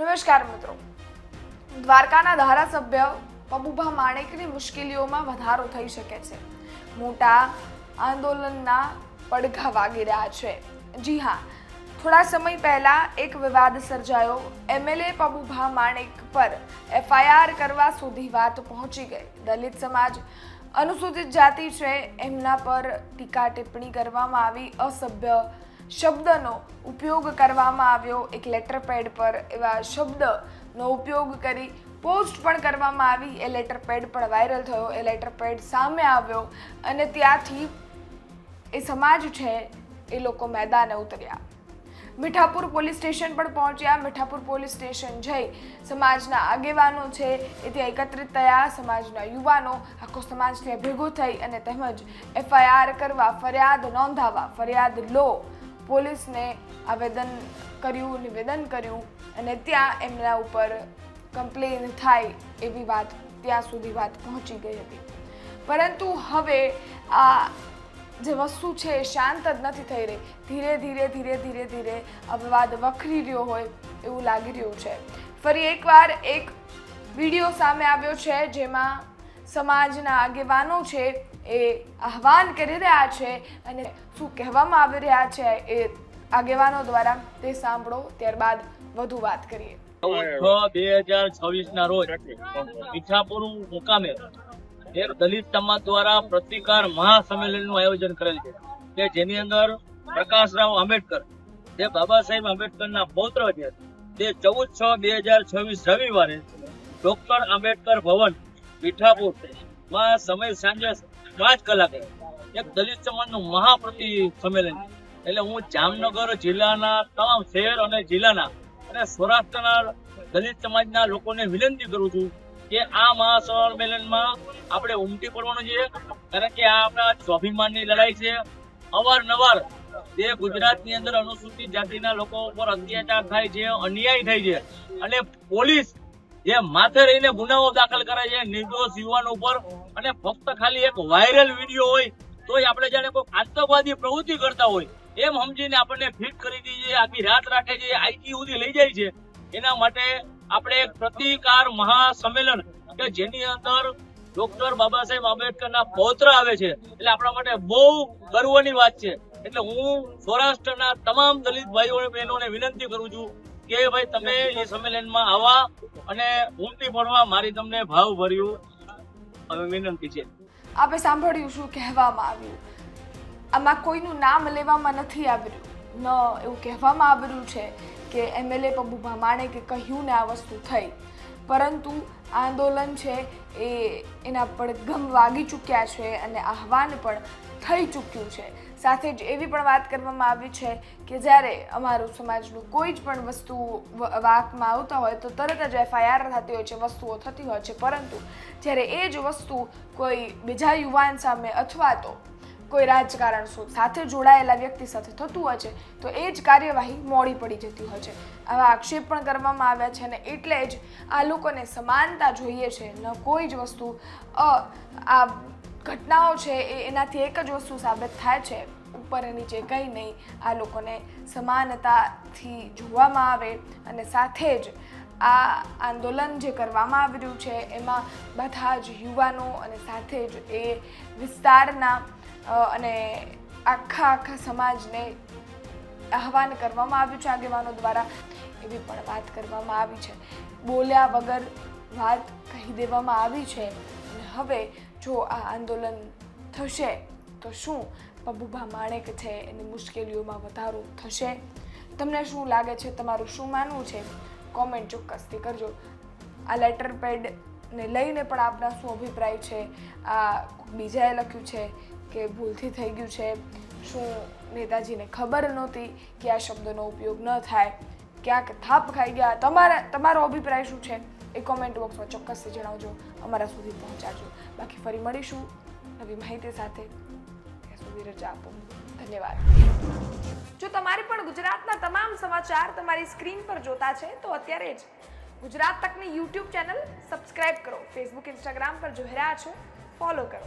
નમસ્કાર મિત્રો, દ્વારકાના ધારાસભ્ય પબુભા માણેકની મુશ્કેલીઓમાં વધારો થઈ શકે છે. મોટા આંદોલનના પડઘા વાગી રહ્યા છે. જી હા, થોડા સમય પહેલા એક વિવાદ સર્જાયો. એમએલએ પબુભા માણેક પર એફઆઈઆર કરવા સુધી વાત પહોંચી ગઈ. દલિત સમાજ, અનુસૂચિત જાતિ છે, એમના પર ટીકા ટિપ્પણી કરવામાં આવી. અસભ્ય શબ્દનો ઉપયોગ કરવામાં આવ્યો. એક લેટર પેડ પર એવા શબ્દનો ઉપયોગ કરી પોસ્ટ પણ કરવામાં આવી. એ લેટર પેડ પણ વાયરલ થયો. એ લેટર પેડ સામે આવ્યો અને ત્યાંથી એ સમાજ છે એ લોકો મેદાને ઉતર્યા. મીઠાપુર પોલીસ સ્ટેશન પણ પહોંચ્યા. મીઠાપુર પોલીસ સ્ટેશન જઈ સમાજના આગેવાનો છે એ ત્યાં એકત્રિત થયા. સમાજના યુવાનો, આખો સમાજ ત્યાં ભેગો થઈ અને તેમજ એફઆઈઆર કરવા, ફરિયાદ નોંધાવવા, ફરિયાદ લો, પોલીસને નિવેદન કર્યું અને ત્યાં એમના ઉપર કમ્પ્લેન થાય એવી વાત, ત્યાં સુધી વાત પહોંચી ગઈ હતી. પરંતુ હવે આ જે વસ્તુ છે એ શાંત જ નથી થઈ રહી. ધીરે ધીરે આ વિવાદ વખરી રહ્યો હોય એવું લાગી રહ્યું છે. ફરી એકવાર એક વિડીયો સામે આવ્યો છે જેમાં સમાજના આગેવાનો છે એ આહવાન કરી રહ્યા છે અને શું કહેવામાં આવી રહ્યા છે એ આગેવાનો દ્વારા તે સાંભળો, ત્યારબાદ વધુ વાત કરીએ. 6/2026 ના રોજ મીઠાપુર મુકામે એક દલિત સમાજ દ્વારા પ્રતિકાર મહાસંમેલનનું આયોજન કરેલ છે કે જેની અંદર પ્રકાશરાવ આંબેડકર, જે બાબા સાહેબ આંબેડકરના પૌત્ર છે, તે 14/6/2026 રવિવારે ડોક્ટર આંબેડકર ભવન મીઠાપુર માં સમય સાંજે 5 કલાકે એક દલિત સમાજનું મહાપ્રતિ સંમેલન છે. એટલે હું જામનગર જિલ્લાના તમામ શહેર અને જિલ્લાના અને સૌરાષ્ટ્રના દલિત સમાજના લોકોને વિનંતી કરું છું કે આ મહાસંમેલનમાં આપણે ઉમટી પડવાનું છે, કારણ કે આ આપણા સ્વાભિમાનની લડાઈ છે. અવારનવાર જે ગુજરાતની અંદર અનુસૂચિત જાતિના લોકો ઉપર અત્યાચાર થાય છે, અન્યાય થાય છે અને પોલીસ જે માથે રહીને ગુનાઓ દાખલ કરે છે નિર્દોષ યુવાનો ઉપર, અને ફક્ત ખાલી એક વાયરલ વિડીયો હોય તોય આપણે જાણે કોઈ આતંકવાદી પ્રવૃત્તિ કરતા હોય એમ સમજીને આપણને ફિટ કરી દે છે, આખી રાત રાખે છે, આઈટી સુધી લઈ જાય છે. એના માટે આપણે એક પ્રતિકાર મહાસંમેલન કે જેની અંદર ડોક્ટર બાબા સાહેબ આંબેડકરના પૌત્ર આવે છે, એટલે આપણા માટે બહુ ગર્વની વાત છે. એટલે હું સૌરાષ્ટ્રના તમામ દલિત ભાઈઓ અને બહેનોને વિનંતી કરું છું કે ભાઈ તમે એ સંમેલનમાં આવવા અને ઉમટી પડવા મારી તમને ભાવભર્યું વિનંતી છે. આપણે સાંભળ્યું શું કહેવામાં આવ્યું. આમાં કોઈનું નામ લેવામાં નથી આવ્યું, ન એવું કહેવામાં આવ્યું છે કે એમએલએ પબુભા માણેકે કહ્યું ને આ વસ્તુ થઈ, પરંતુ આંદોલન છે એના પડઘમ વાગી ચૂક્યા છે અને આહવાન પણ થઈ ચૂક્યું છે. સાથે જ એવી પણ વાત કરવામાં આવી છે કે જ્યારે અમારું સમાજનું કોઈ જ પણ વસ્તુ વાકમાં આવતા હોય તો તરત જ એફઆઈઆર થતી હોય છે, વસ્તુઓ થતી હોય છે. પરંતુ જ્યારે એ જ વસ્તુ કોઈ બીજા યુવાન સામે અથવા તો કોઈ રાજકારણ સાથે જોડાયેલા વ્યક્તિ સાથે થતું હોય છે તો એ જ કાર્યવાહી મોડી પડી જતી હોય છે. આવા આક્ષેપ પણ કરવામાં આવ્યા છે અને એટલે જ આ લોકોને સમાનતા જોઈએ છે, ન કોઈ જ વસ્તુ. આ ઘટનાઓ છે એનાથી એક જ વસ્તુ સાબિત થાય છે, ઉપર નીચે કંઈ નહીં, આ લોકોને સમાનતાથી જોવામાં આવે અને સાથે જ આ આંદોલન જે કરવામાં આવી રહ્યું છે એમાં બધા જ યુવાનો અને સાથે જ એ વિસ્તારના અને આખા સમાજને આહવાન કરવામાં આવ્યું છે આગેવાનો દ્વારા. એવી પણ વાત કરવામાં આવી છે. બોલ્યા વગર વાત કહી દેવામાં આવી છે. અને હવે જો આ આંદોલન થશે તો શું પબુભા માણેક છે એની મુશ્કેલીઓમાં વધારો થશે? તમને શું લાગે છે? તમારું શું માનવું છે? કોમેન્ટ ચોક્કસથી કરજો. આ લેટર પેડને લઈને પણ આપના શું અભિપ્રાય છે? આ બીજાએ લખ્યું છે કે ભૂલથી થઈ ગયું છે? શું નેતાજીને ખબર નહોતી કે આ શબ્દનો ઉપયોગ ન થાય? ક્યાંક થાપ ખાઈ ગયા? તમારો અભિપ્રાય શું છે એ કોમેન્ટ બોક્સમાં ચોક્કસથી જણાવજો, અમારા સુધી પહોંચાડજો. બાકી ફરી મળીશું નવી માહિતી સાથે. ત્યાં સુધી રજા આપો. ધન્યવાદ. જો તમારે પણ ગુજરાતના તમામ સમાચાર તમારી સ્ક્રીન પર જોતા છે તો અત્યારે જ ગુજરાત તકની યુટ્યુબ ચેનલ સબસ્ક્રાઇબ કરો. ફેસબુક, ઇન્સ્ટાગ્રામ પર જોઈ રહ્યા છો, ફોલો કરો.